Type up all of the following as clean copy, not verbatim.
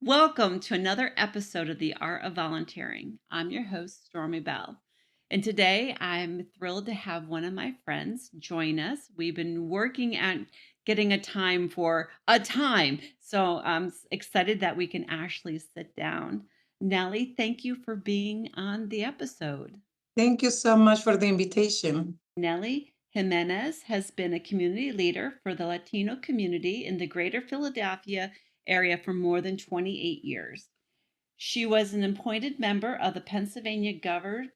Welcome to another episode of The Art of Volunteering. I'm your host, Stormy Bell. And today I'm thrilled to have one of my friends join us. We've been working at getting a time for a time. So I'm excited that we can actually sit down. Nelly, thank you for being on the episode. Thank you so much for the invitation. Nelly Jimenez has been a community leader for the Latino community in the greater Philadelphia area for more than 28 years. She was an appointed member of the Pennsylvania Governor's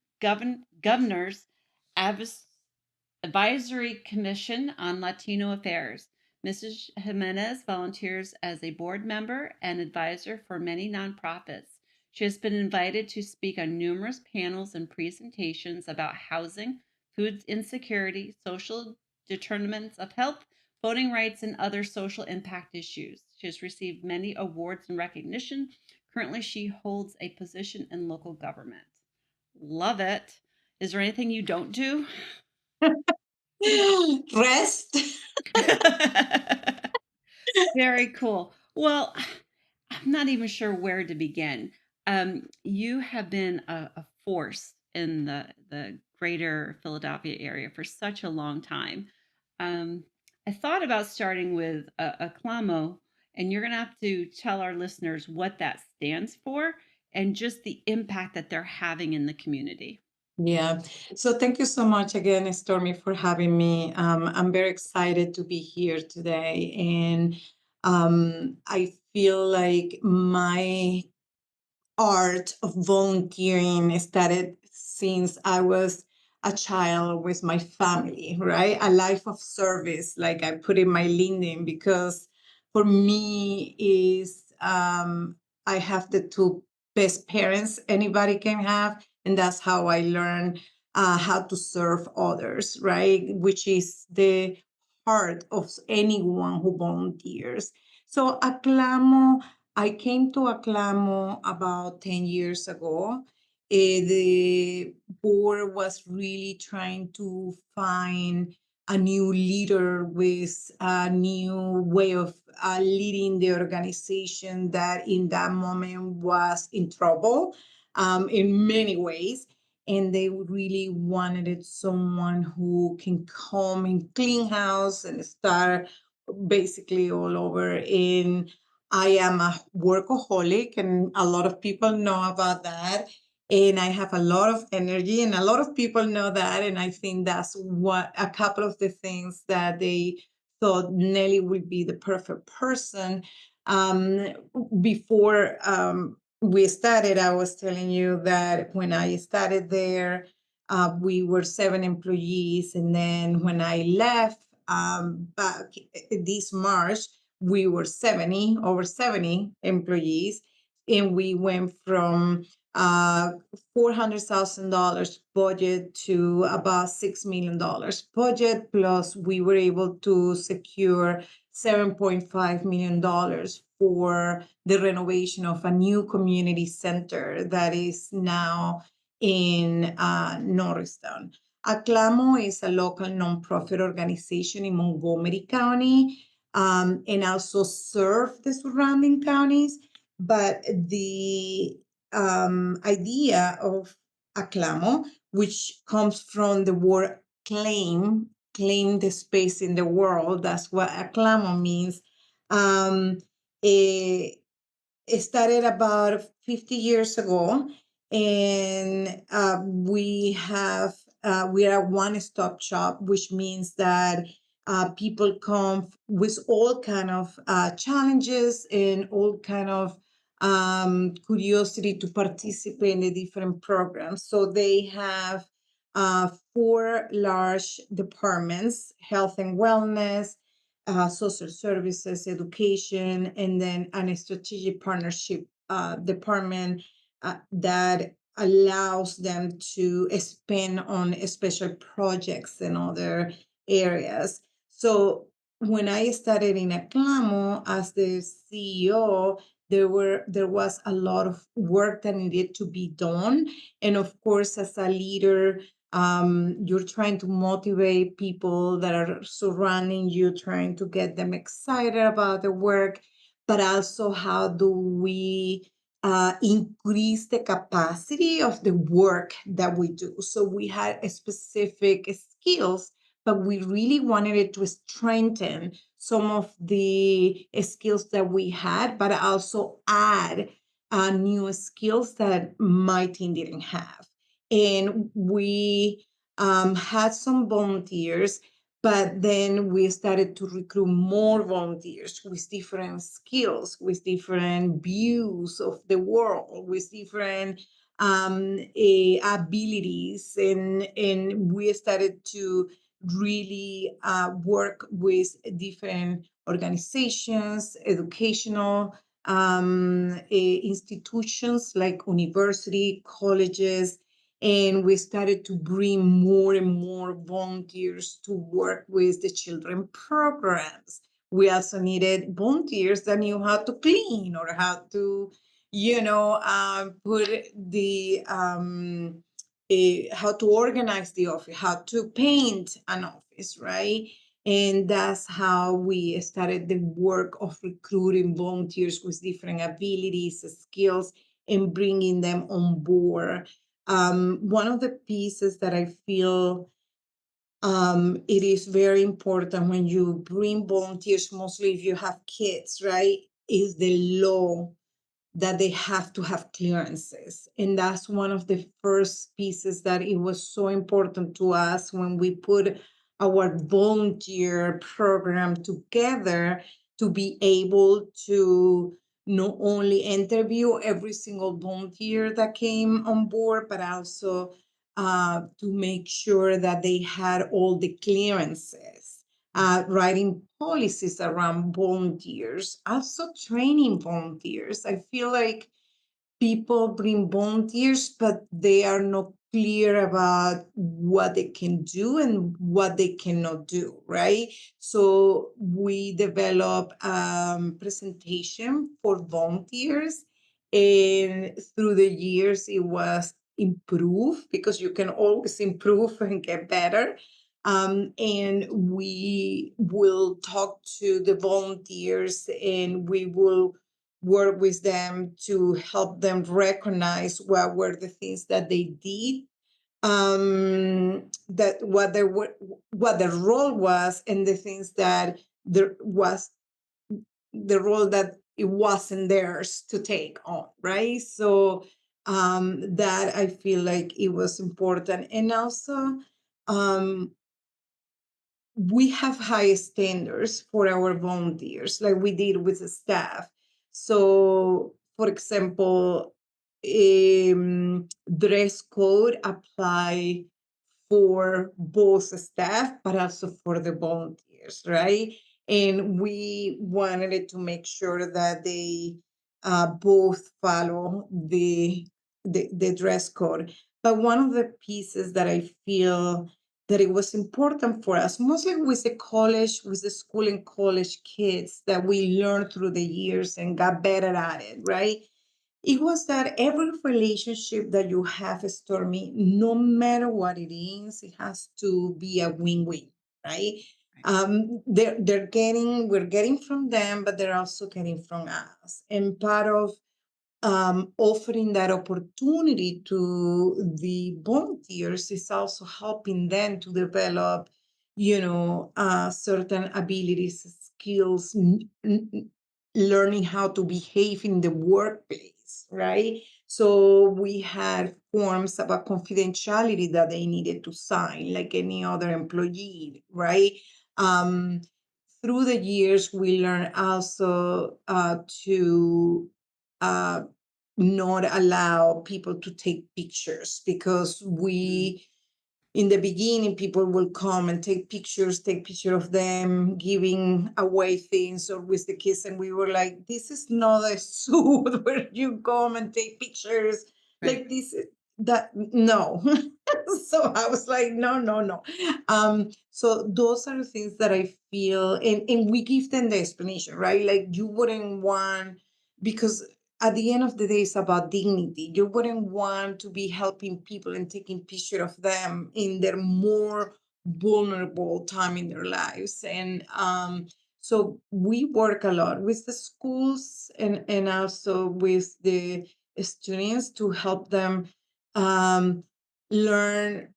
Advisory Commission on Latino Affairs. Mrs. Jimenez volunteers as a board member and advisor for many nonprofits. She has been invited to speak on numerous panels and presentations about housing, food insecurity, social determinants of health, voting rights, and other social impact issues. She has received many awards and recognition. Currently, she holds a position in local government. Love it. Is there anything you don't do? Rest. Very cool. Well, I'm not even sure where to begin. You have been a force in the greater Philadelphia area for such a long time. Um, I thought about starting with a clamo, and you're going to have to tell our listeners what that stands for and just the impact that they're having in the community. Yeah. So thank you so much again, Stormy, for having me. I'm very excited to be here today. And I feel like my art of volunteering started since I was a child with my family, right? A life of service, like I put in my LinkedIn, because for me is I have the two best parents anybody can have, and that's how I learned how to serve others, right? Which is the heart of anyone who volunteers. So Acclamo, I came to Aclamo about 10 years ago. The board was really trying to find a new leader with a new way of leading the organization that in that moment was in trouble in many ways. And they really wanted someone who can come and clean house and start basically all over. In I am a workaholic, and a lot of people know about that. And I have a lot of energy, and a lot of people know that. And I think that's what a couple of the things that they thought Nelly would be the perfect person. Um, Before we started, I was telling you that when I started there, we were 7 employees. And then when I left back this March, we were over 70 employees, and we went from $400,000 budget to about $6 million budget. Plus, we were able to secure $7.5 million for the renovation of a new community center that is now in Norristown. Aclamo is a local nonprofit organization in Montgomery County, and also serve the surrounding counties. But the idea of Acclamo, which comes from the word claim the space in the world. That's what Acclamo means. Um, it, it started about 50 years ago, and we are a one-stop shop, which means that people come with all kind of challenges and all kind of curiosity to participate in the different programs. So they have four large departments: health and wellness, social services, education, and then a strategic partnership department that allows them to spend on special projects and other areas. So when I started in Acclamo as the CEO, there was a lot of work that needed to be done. And of course, as a leader, you're trying to motivate people that are surrounding you, trying to get them excited about the work. but also how do we increase the capacity of the work that we do. So we had a specific skills, but we really wanted it to strengthen some of the skills that we had, but also add new skills that my team didn't have. And we had some volunteers, but then we started to recruit more volunteers with different skills, with different views of the world, with different abilities. And we started to really work with different organizations, educational institutions like university, colleges, and we started to bring more and more volunteers to work with the children programs. We also needed volunteers that knew how to clean or how to, put the how to organize the office, how to paint an office, right? And that's how we started the work of recruiting volunteers with different abilities, skills, and bringing them on board. One of the pieces that I feel it is very important when you bring volunteers, mostly if you have kids, right, is the law that they have to have clearances. And that's one of the first pieces that it was so important to us when we put our volunteer program together, to be able to not only interview every single volunteer that came on board, but also to make sure that they had all the clearances, writing policies around volunteers, also training volunteers. I feel like people bring volunteers, but they are not clear about what they can do and what they cannot do, right? So we develop presentation for volunteers, and through the years it was improved because you can always improve and get better. And we will talk to the volunteers, and we will work with them to help them recognize what were the things that they did, that what the role was, and the things that there was the role that it wasn't theirs to take on, right? So that I feel like it was important. And also um we have high standards for our volunteers, like we did with the staff. So, for example, dress code apply for both staff, but also for the volunteers, right? And we wanted it to make sure that they both follow the dress code. But one of the pieces that I feel that it was important for us, mostly with the school and college kids that we learned through the years and got better at it, right? It was that every relationship that you have, Stormy, no matter what it is, it has to be a win-win, right? Right. We're getting from them, but they're also getting from us. And part of offering that opportunity to the volunteers is also helping them to develop, certain abilities, skills, learning how to behave in the workplace, right? So we had forms about confidentiality that they needed to sign, like any other employee, right? Um, Through the years, we learned also to uh, not allow people to take pictures, because Mm. we in the beginning people will come and take picture of them giving away things or with the kids, and we were like, this is not a zoo where you come and take pictures Right. like this, that no. So I was like, no, no, no. So those are the things that I feel, and we give them the explanation, right? Like, you wouldn't want, because at the end of the day, it's about dignity. You wouldn't want to be helping people and taking picture of them in their more vulnerable time in their lives. And So we work a lot with the schools and also with the students to help them um, learn,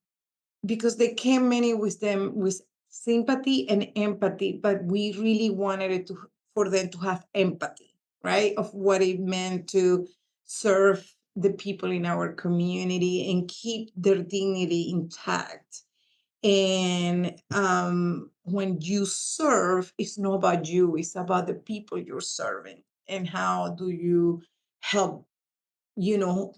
because they came many with them with sympathy and empathy, but we really wanted it to for them to have empathy, right? Of what it meant to serve the people in our community and keep their dignity intact. And when you serve, it's not about you, it's about the people you're serving. And how do you help, you know,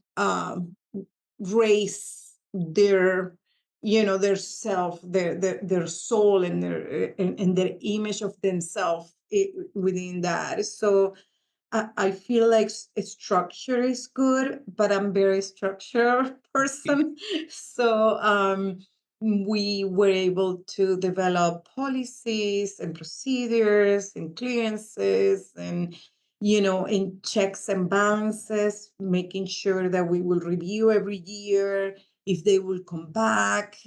raise their, their self, their soul, and and their image of themselves within that. So I feel like structure is good, but I'm very structured person. So we were able to develop policies and procedures and clearances and, and checks and balances, making sure that we will review every year if they will come back,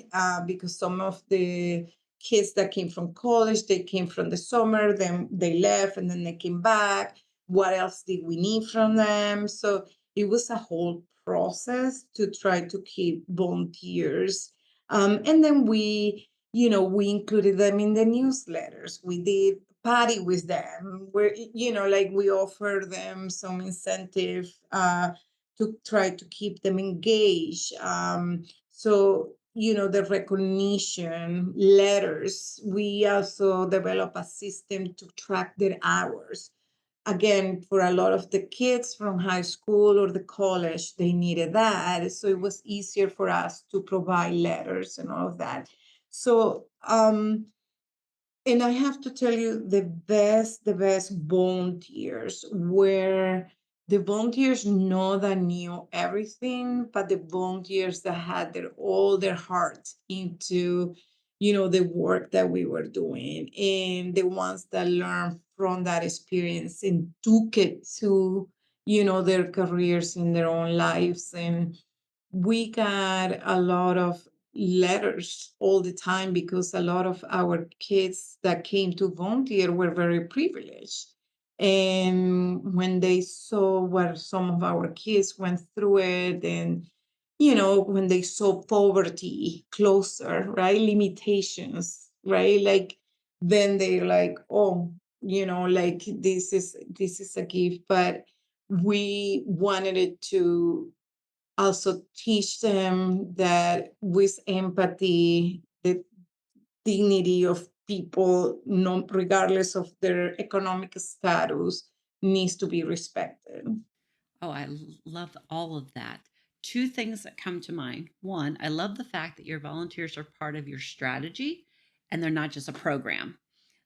because some of the kids that came from college, they came from the summer, then they left and then they came back. What else did we need from them? So it was a whole process to try to keep volunteers. And then we included them in the newsletters. We did party with them where, like we offer them some incentive to try to keep them engaged. So, the recognition letters, we also develop a system to track their hours. Again, for a lot of the kids from high school or the college, they needed that. So it was easier for us to provide letters and all of that. So, and I have to tell you, the best volunteers were the volunteers know that knew everything, but the volunteers that had all their hearts into, the work that we were doing, and the ones that learned from that experience and took it to, their careers in their own lives. And we got a lot of letters all the time because a lot of our kids that came to volunteer were very privileged. And when they saw what some of our kids went through it, and when they saw poverty closer, right? Limitations, right? Like then they're like, oh, like this is a gift. But we wanted it to also teach them that with empathy, the dignity of people, no, regardless of their economic status, needs to be respected. Oh, love all of that. Two things that come to mind. One, I love the fact that your volunteers are part of your strategy and they're not just a program.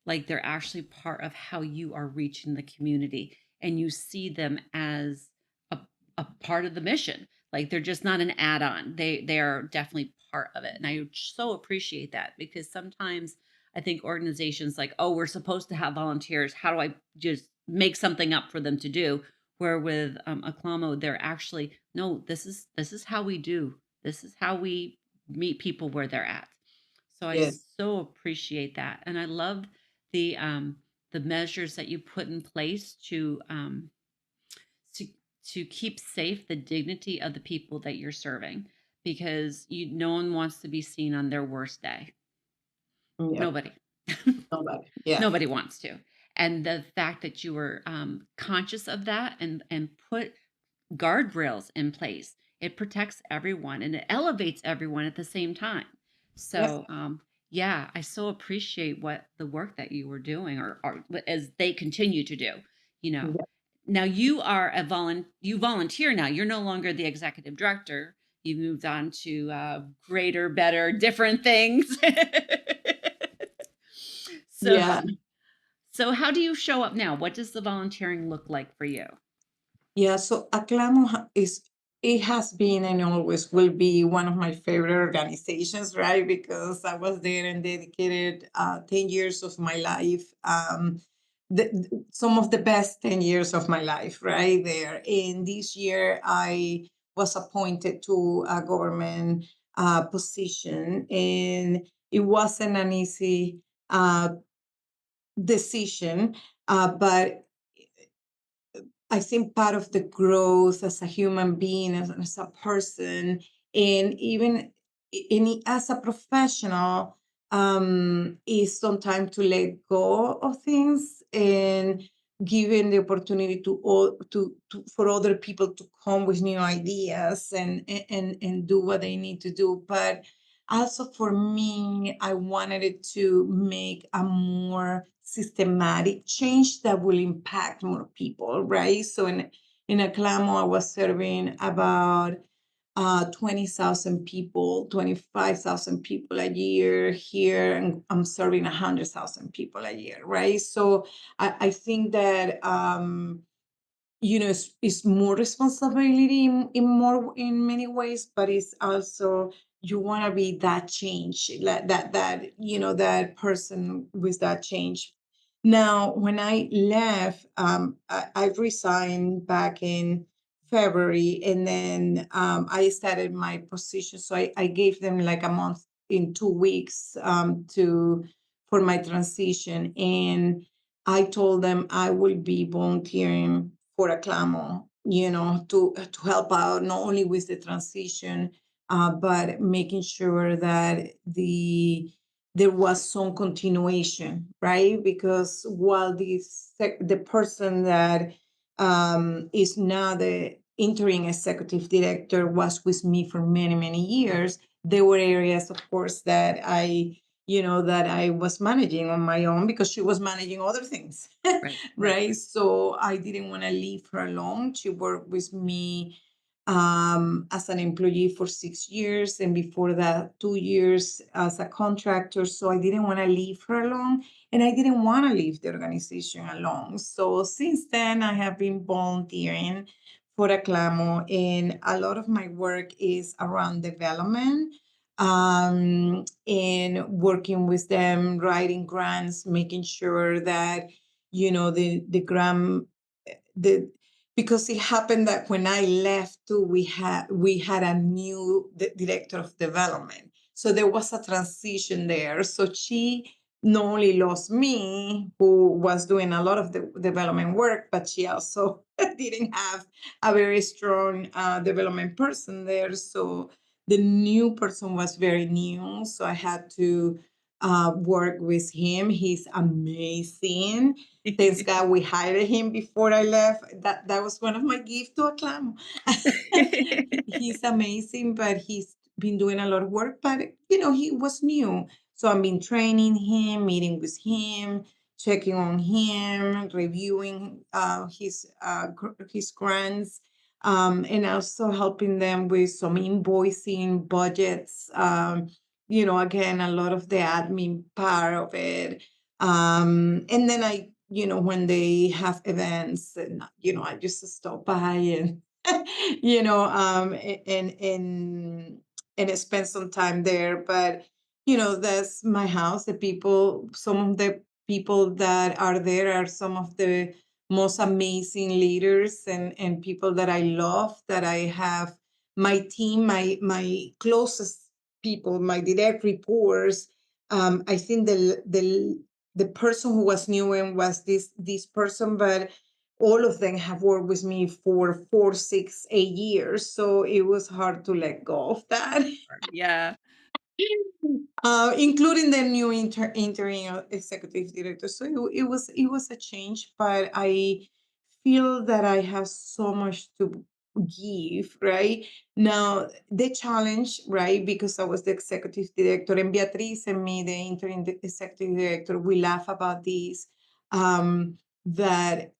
Like they're actually part of how you are reaching the community and you see them as a, a part of the mission. Like they're just not an add-on. They are definitely part of it. And I so appreciate that because sometimes I think organizations like, oh, we're supposed to have volunteers. How do I just make something up for them to do? Where with Aklamo, they're actually no. This is how we do. This is how we meet people where they're at. So I Yes, so appreciate that, and I love the measures that you put in place to to keep safe the dignity of the people that you're serving, because no one wants to be seen on their worst day. yeah, Nobody. nobody. Yeah, Nobody wants to. And the fact that you were conscious of that and put guardrails in place. It protects everyone and it elevates everyone at the same time. yes, So, yeah, I so appreciate what the work that you were doing, or as they continue to do. You know, yeah, now you are you volunteer now. You're no longer the executive director. You moved on to greater, better, different things. so, yeah. so how do you show up now? What does the volunteering look like for you? Yeah, so Aclamo it has been and always will be one of my favorite organizations, right? Because I was there and dedicated 10 years of my life. Some of the best 10 years of my life, right there. And this year I was appointed to a government position, and it wasn't an easy uh, decision, but I think part of the growth as a human being, as a person, and even as a professional, is sometimes to let go of things and giving the opportunity to for other people to come with new ideas and do what they need to do. But also for me, I wanted it to make a more systematic change that will impact more people, right? So in Aclamo, I was serving about 20,000 people, 25,000 people a year. Here, and I'm serving 100,000 people a year, right? So I think that it's more responsibility in many ways, but it's also you want to be that change, that person with that change. Now when I left, I resigned back in February, and then I started my position, so I gave them like a month in 2 weeks to for my transition, and I told them I will be volunteering for Aclamo, to help out not only with the transition, but making sure that there was some continuation, right? Because while the person that is now the interim executive director was with me for many, many years, there were areas, of course, that I was managing on my own because she was managing other things. Right, right. Right. So I didn't want to leave her alone. She worked with me as an employee for 6 years, and before that, 2 years as a contractor. So I didn't want to leave her alone, and I didn't want to leave the organization alone. So since then, I have been volunteering for Aclamo, and a lot of my work is around development, and working with them, writing grants, making sure that the grant, the because it happened that when I left too, we had a new director of development, so there was a transition there. So she not only lost me, who was doing a lot of the development work, but she also didn't have a very strong development person there. So the new person was very new, so I had to work with him. He's amazing. Thanks God we hired him before I left. That was one of my gifts to Acclam. He's amazing, but he's been doing a lot of work. But he was new, so I've been training him, meeting with him, checking on him, reviewing his grants, and also helping them with some invoicing, budgets. Again, a lot of the admin part of it. And then when they have events, and I just stop by and and spend some time there. But that's my house. Some of the people that are there are some of the most amazing leaders and people that I love, that I have my team, my closest people, my direct reports. I think the person who was new and was this person, but all of them have worked with me for 4, 6, 8 years. So it was hard to let go of that. Yeah. Including the new interim executive director. So it was a change, but I feel that I have so much to give. Right now, the challenge, right, because I was the executive director, and Beatriz and me, the interim executive director, we laugh about this. That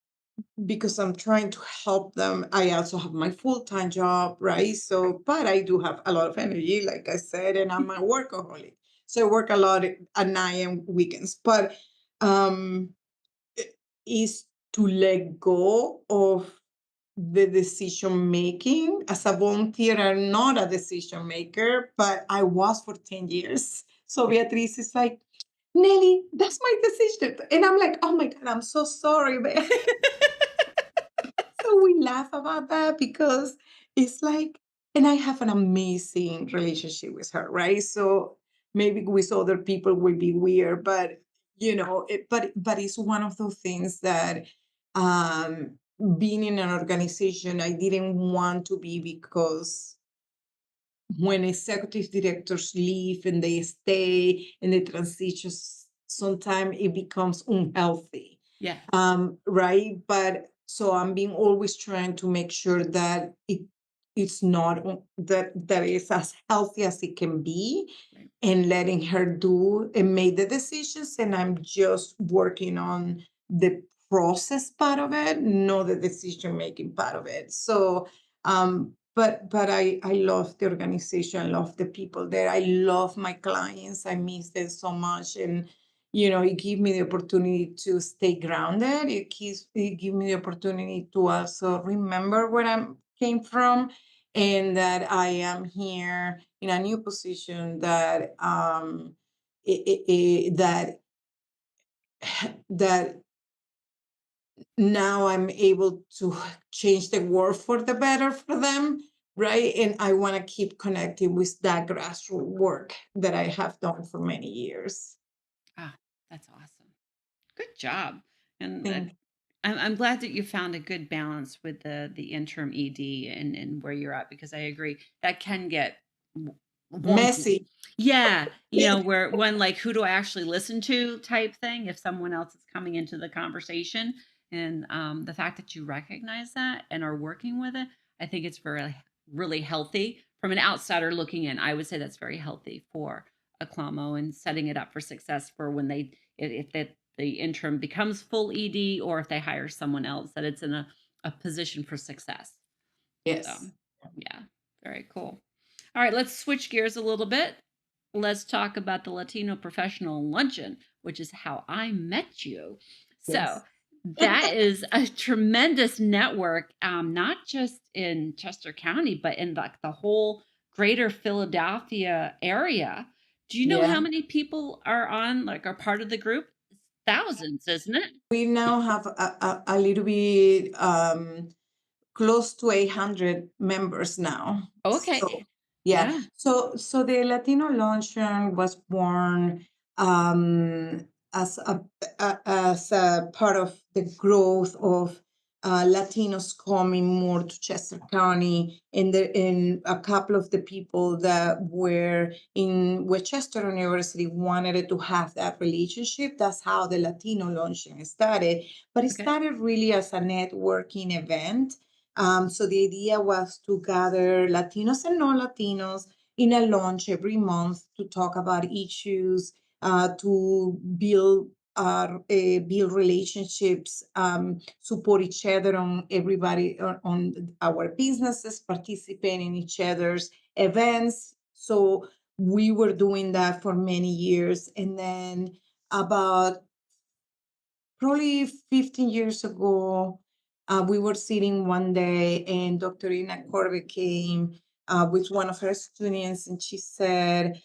because I'm trying to help them. I also have my full-time job, right? So, but I do have a lot of energy, like I said, and I'm a workaholic. So I work a lot at night and weekends. But um, is to let go of the decision making. As a volunteer, I'm not a decision maker, but I was for 10 years. So Beatriz is like, Nelly, that's my decision. And I'm like, oh my God, I'm so sorry, but so we laugh about that because it's like, and I have an amazing relationship with her, right? So maybe with other people will be weird, but but it's one of those things that, um, being in an organization, I didn't want to be, because when executive directors leave and they stay and the transitions, sometimes it becomes unhealthy, Yeah. right? But so I'm being always trying to make sure that it's not that is as healthy as it can be, Right. and letting her do and make the decisions, and I'm just working on the process part of it, not the decision making part of it. So but I love the organization, I love the people there, I love my clients, I miss them so much. And it gives me the opportunity to stay grounded. It gives me the opportunity to also remember where I came from, and that I am here in a new position that that that now I'm able to change the world for the better for them, right? And I want to keep connecting with that grassroots work that I have done for many years. Ah, that's awesome. Good job. And Thank I'm glad that you found a good balance with the interim ED and where you're at, because I agree that can get wonky. Messy. Yeah, where one, like, who do I actually listen to type thing if someone else is coming into the conversation. And the fact that you recognize that and are working with it, I think it's very really healthy from an outsider looking in. I would say that's very healthy for a CLAMO and setting it up for success for when they if that the interim becomes full ED, or if they hire someone else, that it's in a position for success. So, Yes. yeah, very cool. All right, let's switch gears a little bit. Let's talk about the Latino Professional Luncheon, which is how I met you. So, Yes. that is a tremendous network, not just in Chester County, but in like the whole greater Philadelphia area. Do you know how Yeah. many people are part of the group? Thousands, isn't it? We now have a little bit close to 800 members now. So Okay. yeah, Yeah. so the Latino Luncheon was born as a part of the growth of Latinos coming more to Chester County, and a couple of the people that were in Westchester University wanted to have that relationship. That's how the Latino Luncheon started, but it Okay. started really as a networking event. So the idea was to gather Latinos and non-Latinos in a lunch every month to talk about issues, to build relationships, support each other on everybody on our businesses, participate in each other's events. So we were doing that for many years, and then about probably 15 years ago, we were sitting one day and Dr. Ina Corbett came with one of her students, and she said,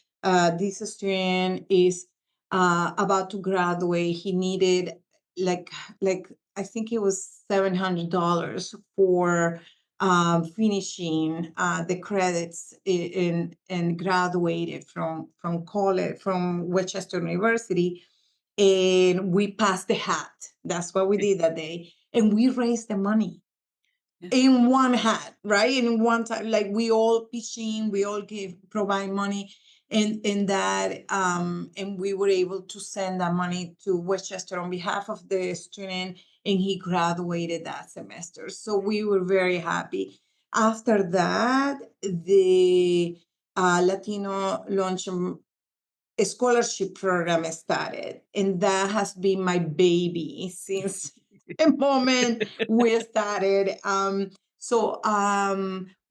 this student is about to graduate. He needed like, like I think it was $700 for finishing the credits and graduated from college, from Westchester University, and we passed the hat. That's what we Okay. did that day. And we raised the money Yeah. in one hat, right? In one time, like we all pitch in, we all provide money. And that and we were able to send that money to Westchester on behalf of the student, and he graduated that semester. So we were very happy. After that, the Latino Lunch a scholarship program started, and that has been my baby since the moment we started.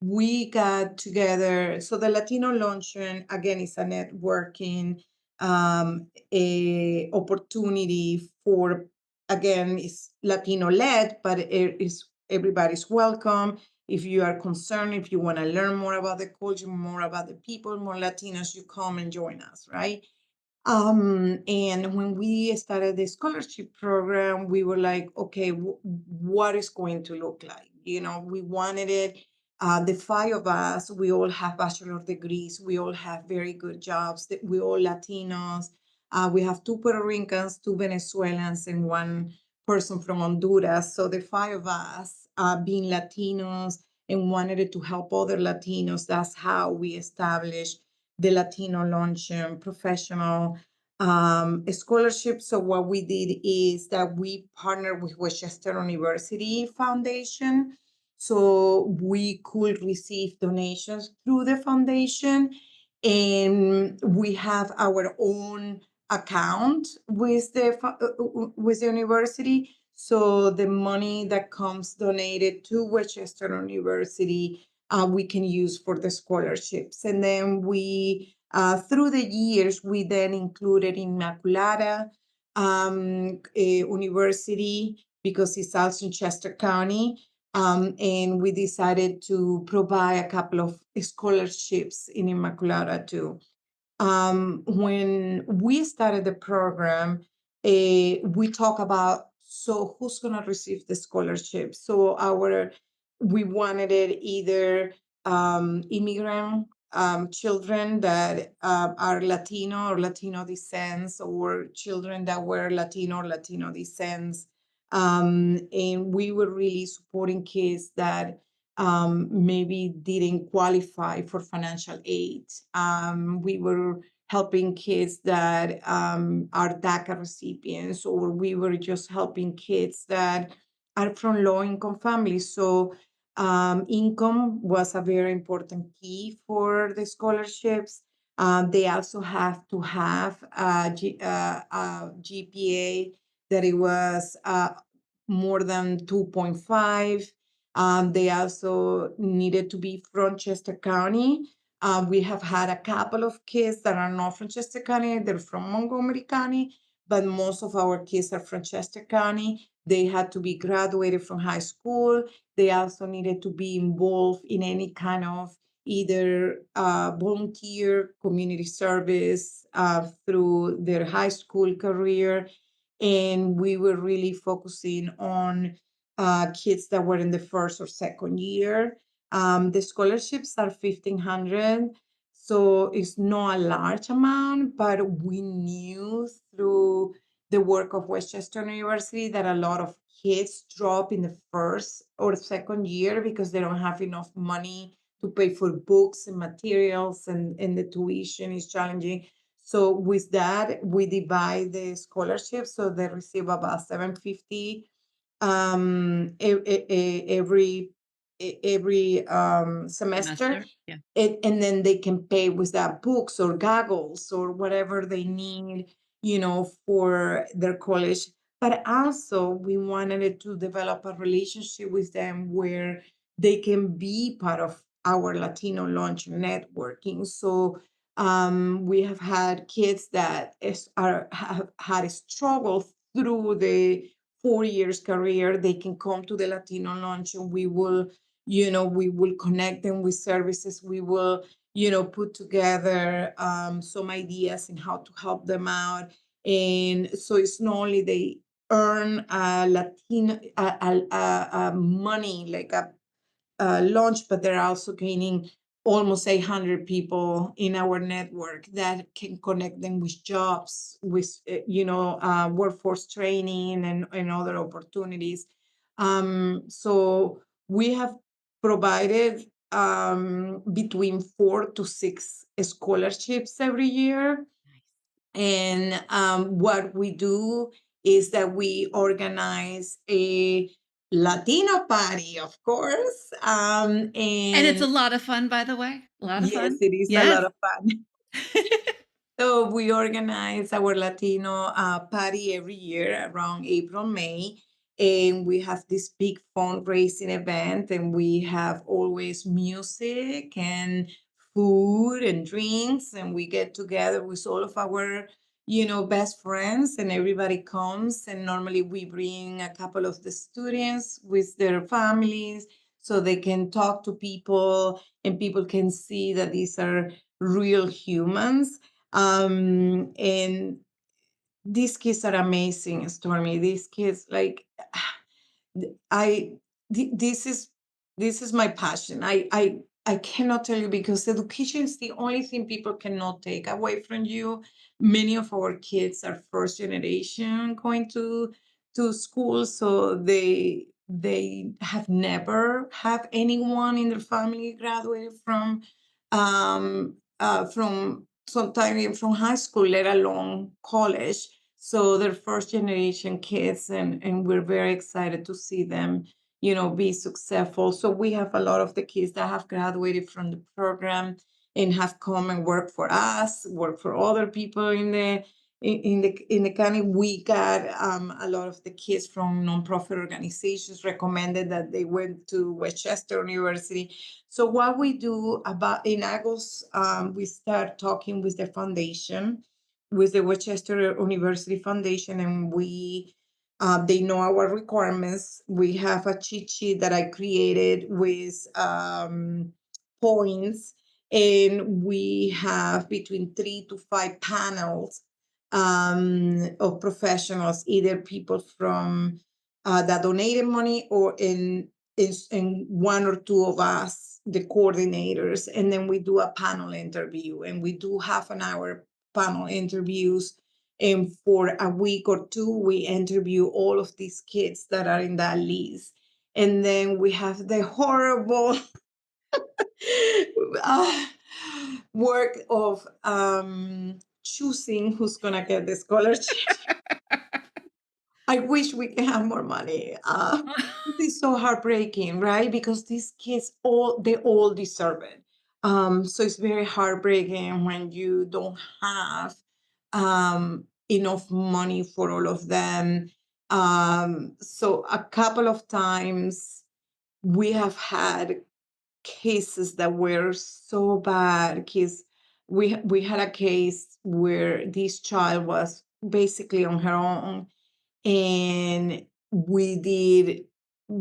We got together. So the Latino Luncheon again is a networking a opportunity for, again, is Latino led, but it is everybody's welcome. If you are concerned, if you want to learn more about the culture, more about the people, more Latinos, you come and join us, right? And when we started the scholarship program, we were like, okay, what is going to look like? We wanted it. The five of us, we all have bachelor degrees. We all have very good jobs. That we all Latinos. We have two Puerto Ricans, two Venezuelans, and one person from Honduras. So the five of us, being Latinos and wanted to help other Latinos, that's how we established the Latino Luncheon professional scholarship. So what we did is that we partnered with Westchester University Foundation, so we could receive donations through the foundation, and we have our own account with with the university. So the money that comes donated to Westchester University, we can use for the scholarships. And then we, through the years, we then included Immaculata University because it's also in Chester County. And we decided to provide a couple of scholarships in Immaculata too. When we started the program, we talk about, so who's going to receive the scholarship. So we wanted it either immigrant children that are Latino or Latino descents, or children that were Latino or Latino descents. And we were really supporting kids that maybe didn't qualify for financial aid. We were helping kids that are DACA recipients, or we were just helping kids that are from low income families. So income was a very important key for the scholarships. They also have to have a GPA that it was more than 2.5. They also needed to be from Chester County. We have had a couple of kids that are not from Chester County, they're from Montgomery County, but most of our kids are from Chester County. They had to be graduated from high school. They also needed to be involved in any kind of either volunteer community service through their high school career. And we were really focusing on kids that were in the first or second year. The scholarships are 1,500, so it's not a large amount, but we knew through the work of Westchester University that a lot of kids drop in the first or second year because they don't have enough money to pay for books and materials, and the tuition is challenging. So with that, we divide the scholarship, so they receive about 750 every semester, Semester? Yeah. and then they can pay with that books or goggles or whatever they need, for their college. But also, we wanted it to develop a relationship with them where they can be part of our Latino launch networking. So we have had kids that have had a struggle through the 4 years career. They can come to the Latino launch, and we will connect them with services. We will, put together some ideas in how to help them out. And so it's not only they earn a Latino money, like a launch, but they're also gaining almost 800 people in our network that can connect them with jobs, with workforce training and other opportunities. So we have provided between 4 to 6 scholarships every year. Nice. And what we do is that we organize a Latino party, of course. And it's a And lot of fun, by the way. A lot of yes, fun. it is a Yes. lot of fun. So we organize our Latino party every year around April, May, and we have this big fundraising event, and we have always music and food and drinks, and we get together with all of our, best friends, and everybody comes, and normally we bring a couple of the students with their families so they can talk to people and people can see that these are real humans. And these kids are amazing, Stormy. These kids, like, th- I, th- this is this is my passion. I cannot tell you, because education is the only thing people cannot take away from you. Many of our kids are first generation going to school, so they have never have anyone in their family graduated from sometime even from high school, let alone college. So they're first generation kids, and we're very excited to see them, be successful. So we have a lot of the kids that have graduated from the program and have come and work for us, work for other people in the county. We got a lot of the kids from nonprofit organizations recommended that they went to Westchester University. So what we do about in August, we start talking with the foundation, with the Westchester University Foundation, and they know our requirements. We have a cheat sheet that I created with points, and we have between 3 to 5 panels of professionals, either people from that donated money, or in one or two of us, the coordinators, and then we do a panel interview, and we do half an hour panel interviews. And for a week or two, we interview all of these kids that are in that list. And then we have the horrible uh, work of choosing who's going to get the scholarship. I wish we could have more money. It is so heartbreaking, right? Because these kids they all deserve it. So it's very heartbreaking when you don't have enough money for all of them. So a couple of times we have had cases that were so bad. We had a case where this child was basically on her own, and we did,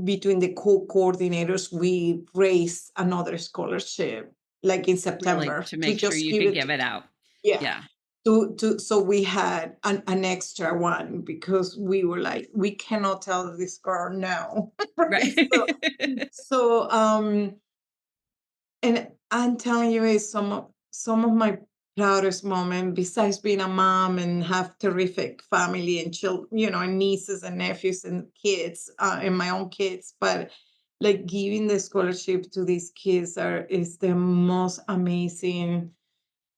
between the co-coordinators, we raised another scholarship like in Really, September to to make sure just you give could it give to, it out. yeah, Yeah. so we had an extra one, because we were like, we cannot tell this girl no. Right? so Right. so um and I'm telling you, is some of my proudest moment, besides being a mom and have terrific family and children, and nieces and nephews and kids, and my own kids. But like giving the scholarship to these kids is the most amazing,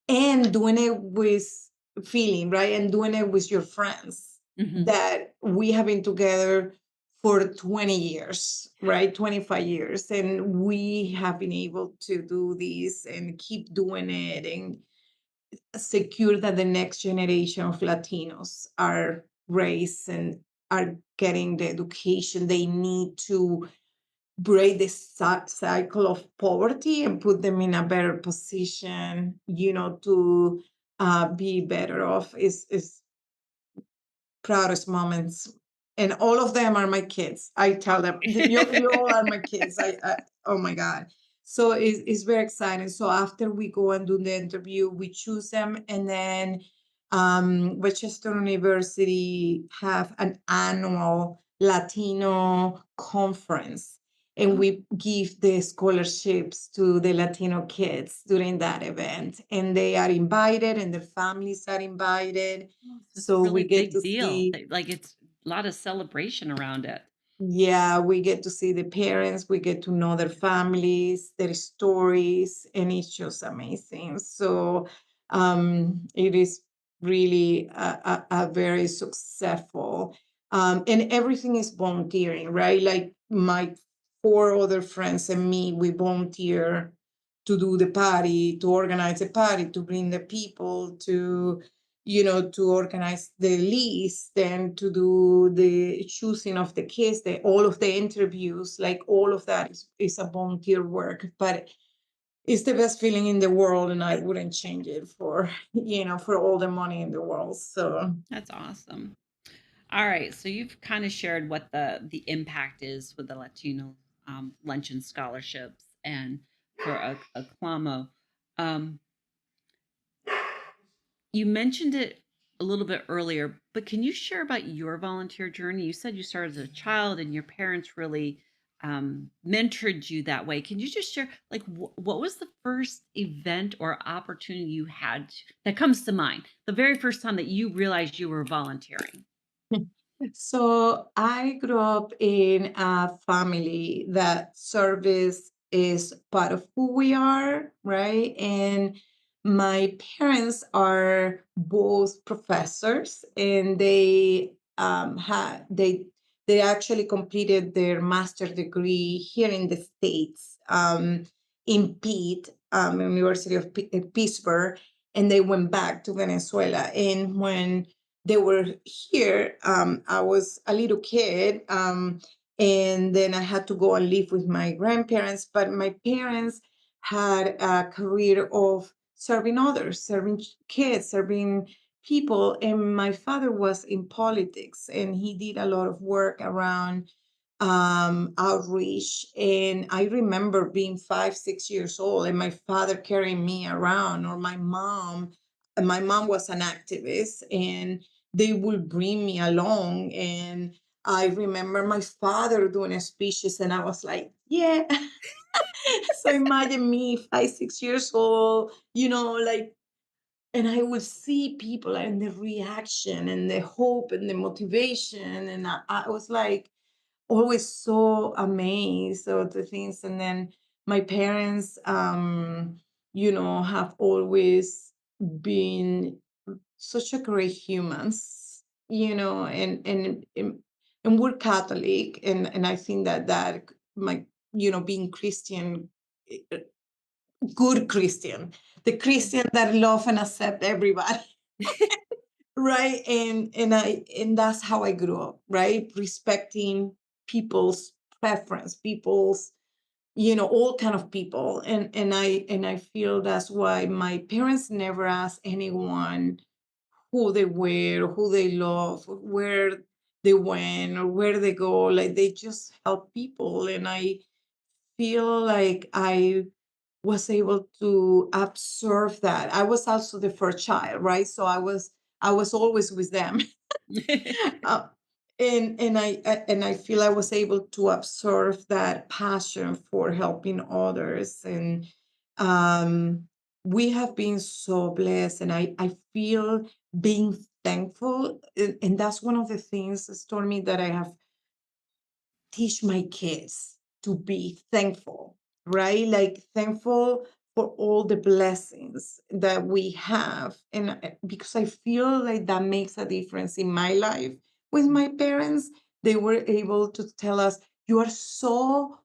and doing it with feeling, right? And doing it with your friends Mhm. that we have been together for 20 years, right? 25 years. And we have been able to do this and keep doing it, and secure that the next generation of Latinos are raised and are getting the education they need to break the cycle of poverty and put them in a better position, to be better off. Is proudest moments, and all of them are my kids. I tell them, you all are my kids. Oh my god. So it's very exciting. So after we go and do the interview, we choose them, and then Westchester University have an annual Latino conference, and Oh, we give the scholarships to the Latino kids during that event, and they are invited, and their families are invited, oh, so it's a so we really get to big deal. see, Like, it's a lot of celebration around it. yeah, we get to see the parents, we get to know their families, their stories, and it's just amazing. So it is really a very successful, and everything is volunteering, right? Like my 4 other friends and me, we volunteer to do the party, to organize the party, to bring the people, to organize the list, and to do the choosing of the kids, all of the interviews, like all of that is a volunteer work, but it's the best feeling in the world, and I wouldn't change it for, for all the money in the world. So That's awesome. All right, so you've kind of shared what the impact is with the Latino luncheon scholarships and for a Clamo. Um, you mentioned it a little bit earlier, but can you share about your volunteer journey? You said you started as a child, and your parents really mentored you that way. Can you just share, like, what was the first event or opportunity you had that comes to mind? The very first time that you realized you were volunteering? So I grew up in a family that service is part of who we are, right? And my parents are both professors, and they actually completed their master degree here in the States, in University of Pittsburgh, and they went back to Venezuela. And when they were here, I was a little kid, and then I had to go and live with my grandparents. But my parents had a career of serving others, serving kids, serving people. And my father was in politics, and he did a lot of work around outreach. And I remember being 5, 6 years old, and my father carrying me around, or my mom. And my mom was an activist, and they would bring me along. And I remember my father doing speeches, and I was like, yeah. So imagine me, 5, 6 years old, like, and I would see people and the reaction and the hope and the motivation. And I was like, always so amazed of the things. And then my parents, have always been such a great humans, and we're Catholic, and I think that my, being Christian, eh, good Christian, the Christian that love and accept everybody, right? And that's how I grew up, right? Respecting people's preference, people's, all kind of people. And I feel that's why my parents never asked anyone who they were, who they love, where they went, or where they go. Like, they just help people. And I feel like I was able to observe that. I was also the first child, right? So I was always with them. uh, and I feel I was able to observe that passion for helping others. And um, we have been so blessed, and I feel being thankful. And that's one of the things, Stormy, that I have teach my kids to be thankful, right? Like, thankful for all the blessings that we have. And because I feel like that makes a difference in my life with my parents. They were able to tell us, you are so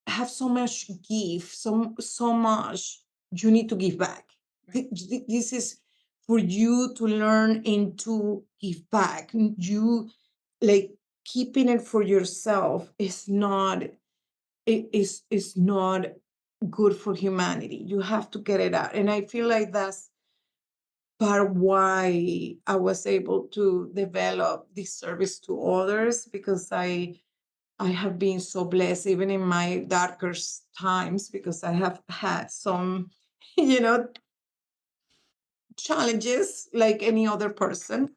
have so much give, so much you need to give back. Right. This is for you to learn and to give back. You, like, keeping it for yourself is not good for humanity. You have to get it out. And I feel like that's part why I was able to develop this service to others, because I have been so blessed, even in my darkest times, because I have had some, you know, challenges like any other person.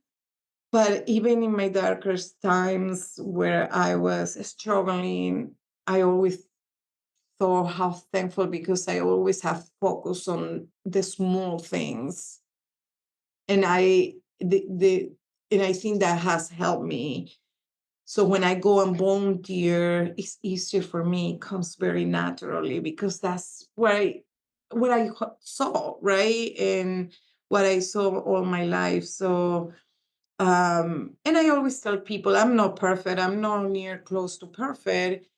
But even in my darkest times where I was struggling, I always thought how thankful, because I always have focus on the small things. And I think that has helped me. So when I go and volunteer, it's easier for me. It comes very naturally, because that's what I saw, right? And what I saw all my life. So, and I always tell people, I'm not perfect. I'm not near close to perfect,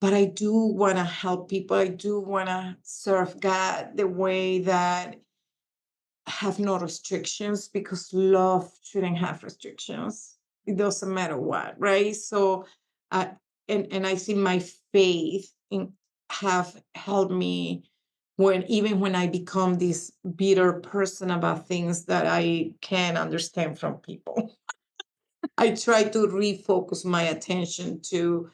but I do want to help people. I do want to serve God the way that have no restrictions, because love shouldn't have restrictions. It doesn't matter what, right? So, uh, and I think my faith in have helped me, even when I become this bitter person about things that I can't understand from people. I try to refocus my attention to,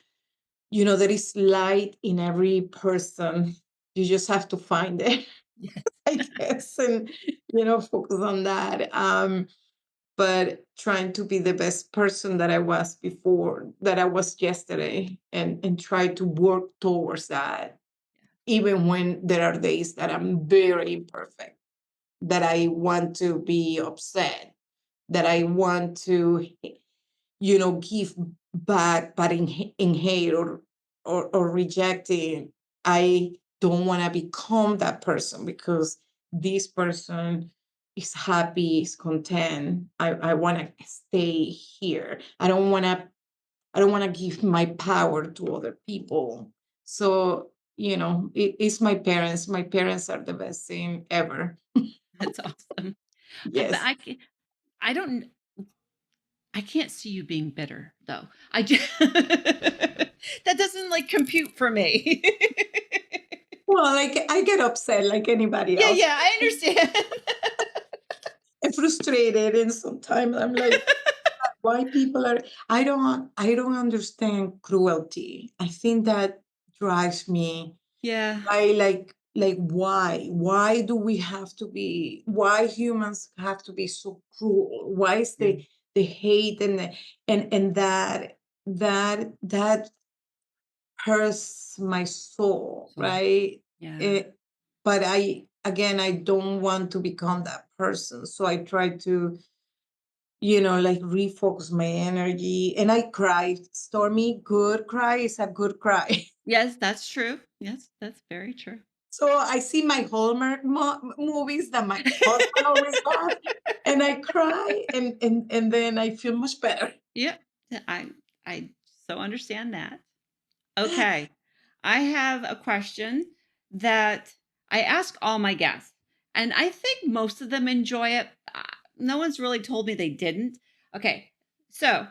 there is light in every person. You just have to find it. Yes. I guess, and focus on that. but trying to be the best person that I was before, that I was yesterday, and try to work towards that, even when there are days that I'm very imperfect, that I want to be upset, that I want to, give back, but in hate or rejecting. I don't want to become that person because this person is happy, is content. I want to stay here. I don't want to give my power to other people. So, it's my parents. My parents are the best thing ever. That's awesome. But Yes. I don't I can't see you being bitter though. I just that doesn't like compute for me. Well, like I get upset like anybody Yeah, else. yeah, I understand. I'm frustrated, and sometimes I'm like, why people are I don't understand cruelty. I think that drives me. Yeah. Why do we have to be, why humans have to be so cruel? Why is the hate and that hurts my soul, So, right? yeah. Eh, but I don't want to become that person. So I try to, like refocus my energy. And I cry. Stormy, good cry is a good cry. Yes, that's true. Yes, that's very true. So I see my Hallmark movies that my husband always loves, and I cry, and then I feel much better. Yep. I so understand that. Okay. I have a question that I ask all my guests, and I think most of them enjoy it. No one's really told me they didn't. Okay. So,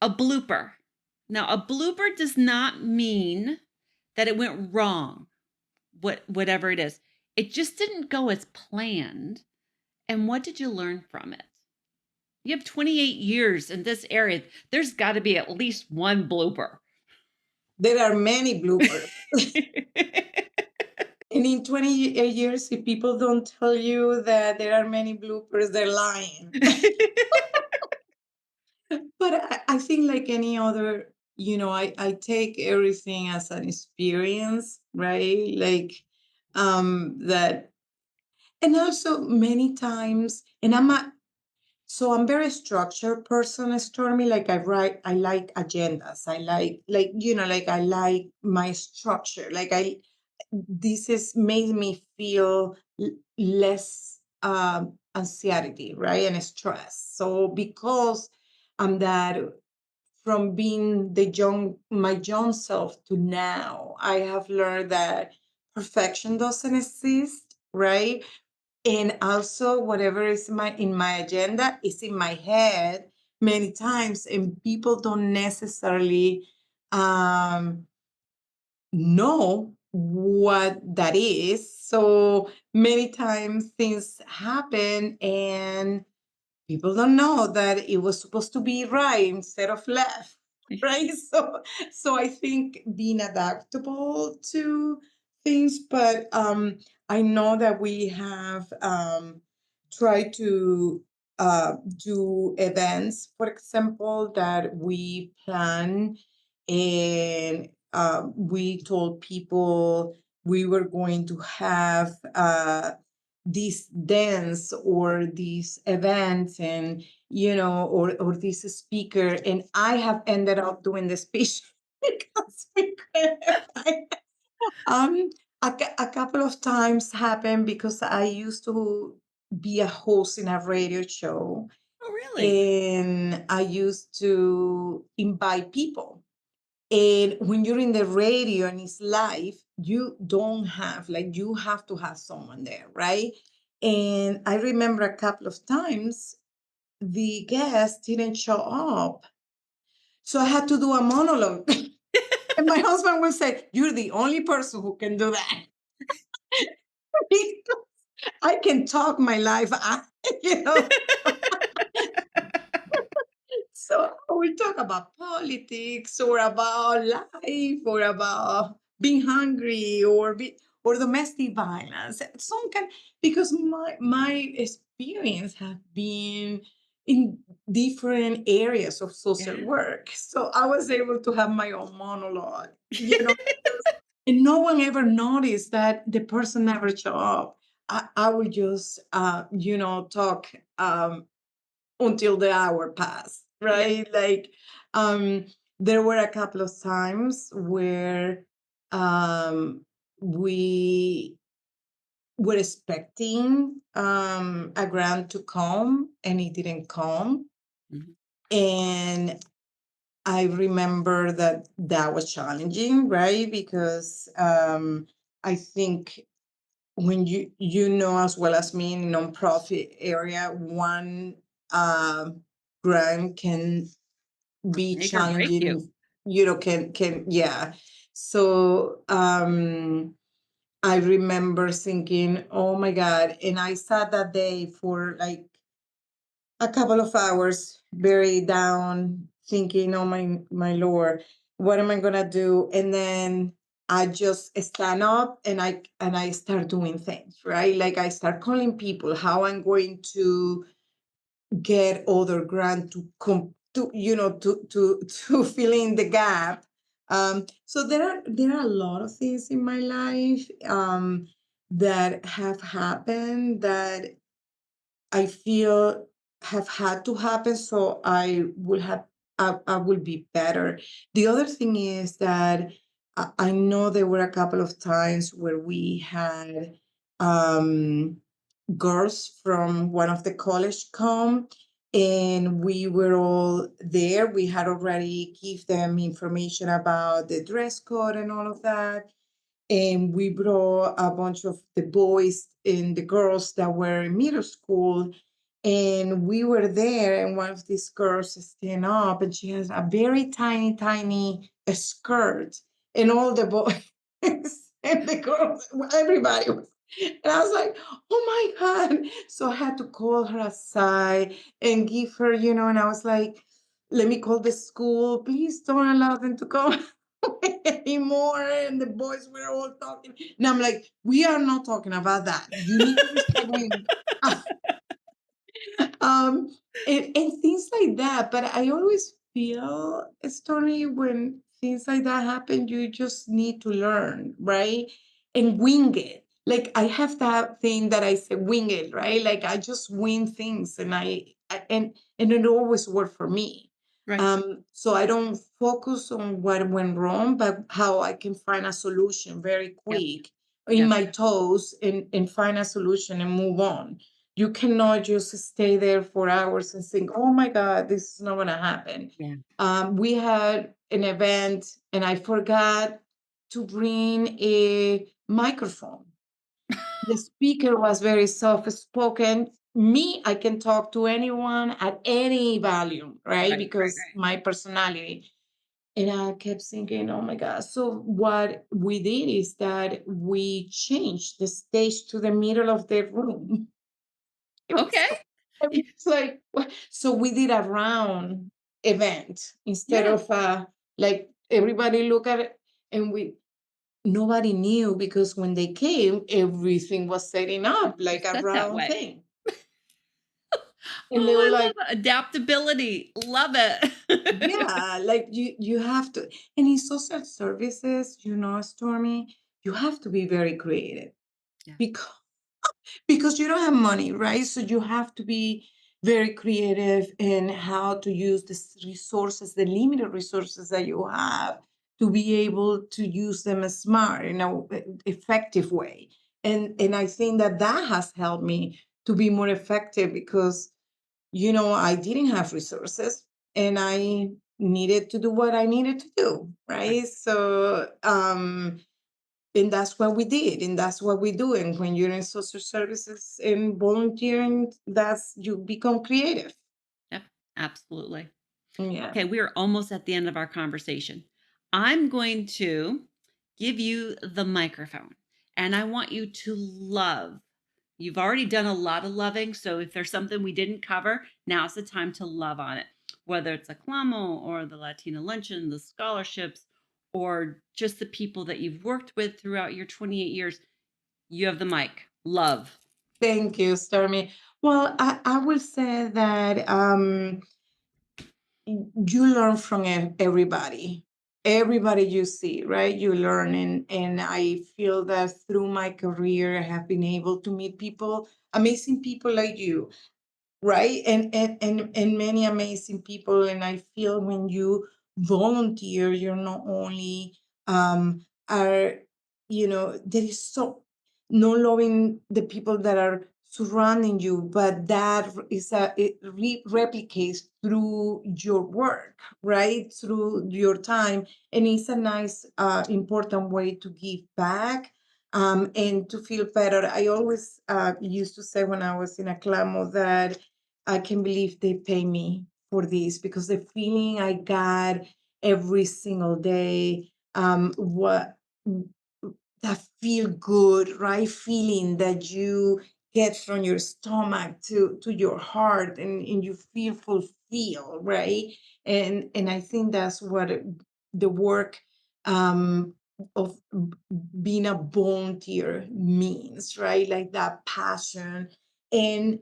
a blooper. Now, a blooper does not mean that it went wrong, whatever it is. It just didn't go as planned. And what did you learn from it? You have 28 years in this area. There's got to be at least one blooper. There are many bloopers. And in 28 years, if people don't tell you that there are many bloopers, they're lying. But I think like any other, I take everything as an experience, right? Like that. And also many times, and I'm very structured person, Stormy. Like I like agendas. I like I like my structure. This is made me feel less anxiety, right? And stress. So because I'm that, from being my young self to now, I have learned that perfection doesn't exist, right? And also whatever is in my agenda is in my head many times, and people don't necessarily um know what that is. So many times things happen and people don't know that it was supposed to be right instead of left. Right. So I think being adaptable to things, but I know that we have tried to do events, for example, that we plan, and we told people we were going to have this dance or these events, and or this speaker, and I have ended up doing the speech because we couldn't find um a couple of times happened because I used to be a host in a radio show, Oh, really? and I used to invite people. And when you're in the radio and it's live, you don't have, like, you have to have someone there, right? And I remember a couple of times the guest didn't show up. So I had to do a monologue. And my husband will say, "You're the only person who can do that." I can talk my life out, you know. So we talk about politics or about life or about being hungry or domestic violence. Some kind, because my experience have been in different areas of social Yeah. work. So I was able to have my own monologue, and no one ever noticed that the person never show up. I would just, talk until the hour passed, Yeah. right? Like, um, there were a couple of times where we were expecting a grant to come and it didn't come. Mhm. And I remember that that was challenging, right? Because I think when you know as well as me in nonprofit area, one um, grant can be Make or break you. challenging. Can yeah. So I remember thinking, oh my God, and I sat that day for like a couple of hours very down thinking, oh my lord, what am I gonna do? And then I just stand up and I start doing things, right? Like I start calling people how I'm going to get other grant to come to to fill in the gap. So there are a lot of things in my life that have happened that I feel have had to happen, so I will be better. The other thing is that I know there were a couple of times where we had um, girls from one of the college come, and we were all there. We had already give them information about the dress code and all of that, and we brought a bunch of the boys and the girls that were in middle school, and we were there, and one of these girls stand up and she has a very tiny skirt, and all the boys and the girls, everybody was, and I was like, oh my God. So I had to call her aside and give her, and I was like, let me call the school, please don't allow them to come anymore. And the boys were all talking. And I'm like, we are not talking about that. You need to respect women. um and things like that. But I always feel, Stormy, when things like that happen, you just need to learn, right? And wing it. Like I have that thing that I say wing it, right? Like I just wing things, and and it always worked for me. Right. So I don't focus on what went wrong, but how I can find a solution very Yep. quick in Yep. my toes, and find a solution and move on. You cannot just stay there for hours and think, oh my God, this is not going to happen. Yeah. We had an event and I forgot to bring a microphone. The speaker was very soft spoken. Me, I can talk to anyone at any volume, right? Right. Right. Because Right. my personality. And I kept thinking, oh my God. So what we did is that we changed the stage to the middle of the room. It was Okay. it's like what? So we did a round event instead Yeah. of like everybody look at it, and we nobody knew because when they came, everything was setting up You're like a set that round way. thing. And they Oh, were I love like, it. Adaptability. Love it. yeah, like you have to. And in social services, Stormy, you have to be very creative Yeah. because you don't have money, right? So you have to be very creative in how to use the resources, the limited resources that you have, to be able to use them as smart in a effective way. And I think that that has helped me to be more effective because I didn't have resources and I needed to do what I needed to do, Right. right? So and that's what we did, and that's what we do. And when you're in social services and volunteering, that's you become creative. Yep. Absolutely. Yeah. Okay, we are almost at the end of our conversation. I'm going to give you the microphone and I want you to love. You've already done a lot of loving. So if there's something we didn't cover, now's the time to love on it. Whether it's a Clamo or the Latino Luncheon, the scholarships, or just the people that you've worked with throughout your 28 years, you have the mic. Love. Thank you, Stormy. Well, I will say that you learn from everybody. Everybody you see, right? You learn, and I feel that through my career, I have been able to meet people, amazing people like you, right, and many amazing people. And I feel when you volunteer, you're not only are there is so no loving the people that are surrounding you, but that it replicates through your work, right, through your time. And it's a nice important way to give back, and to feel better. I always used to say when I was in a Clamo that I can believe they pay me for this, because the feeling I got every single day, what that feel good, right? Feeling that you get from your stomach to your heart, and you feel fulfilled, right? And I think that's what the work of being a volunteer means, right? Like that passion. And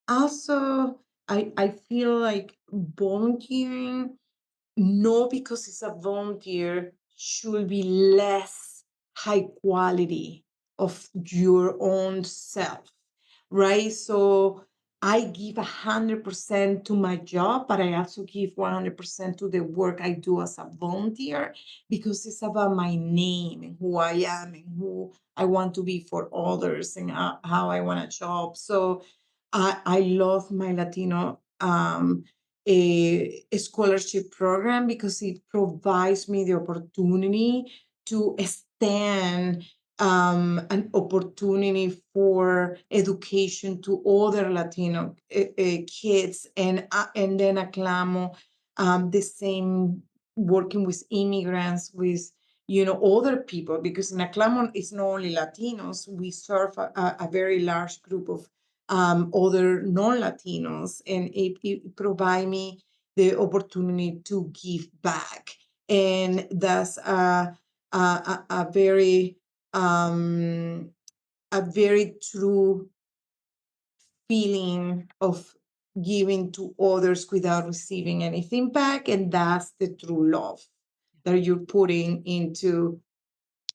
also, I feel like volunteering, no, because it's a volunteer, should be less high quality of your own self, right? So I give 100% to my job, but I also give 100% to the work I do as a volunteer, because it's about my name and who I am and who I want to be for others, and how I want to show up. So I love my Latino a scholarship program, because it provides me the opportunity to extend an opportunity for education to other Latino kids, and then Aclamo, the same, working with immigrants, with other people, because in Aclamo it's not only Latinos. We serve a very large group of other non-Latinos, and it provide me the opportunity to give back. And that's um, a very true feeling of giving to others without receiving anything back, and that's the true love that you're putting into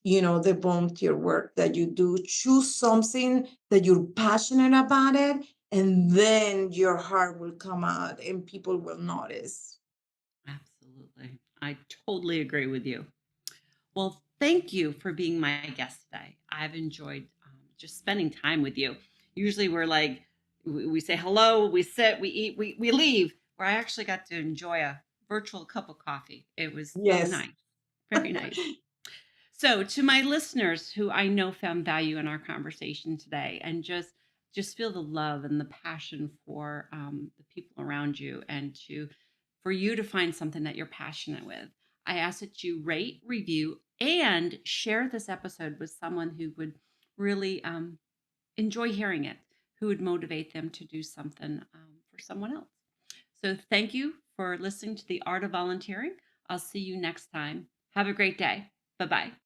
the volunteer work that you do. Choose something that you're passionate about it, and then your heart will come out and people will notice. Absolutely. I totally agree with you. Well, thank you for being my guest today. I've enjoyed just spending time with you. Usually we're like, we say hello, we sit, we eat, we leave, where I actually got to enjoy a virtual cup of coffee. It was so Yes. nice, very nice. So, to my listeners who I know found value in our conversation today, and just feel the love and the passion for the people around you, and to for you to find something that you're passionate with, I ask that you rate, review, and share this episode with someone who would really enjoy hearing it, who would motivate them to do something for someone else. So, thank you for listening to The Art of Volunteering. I'll see you next time. Have a great day. Bye bye.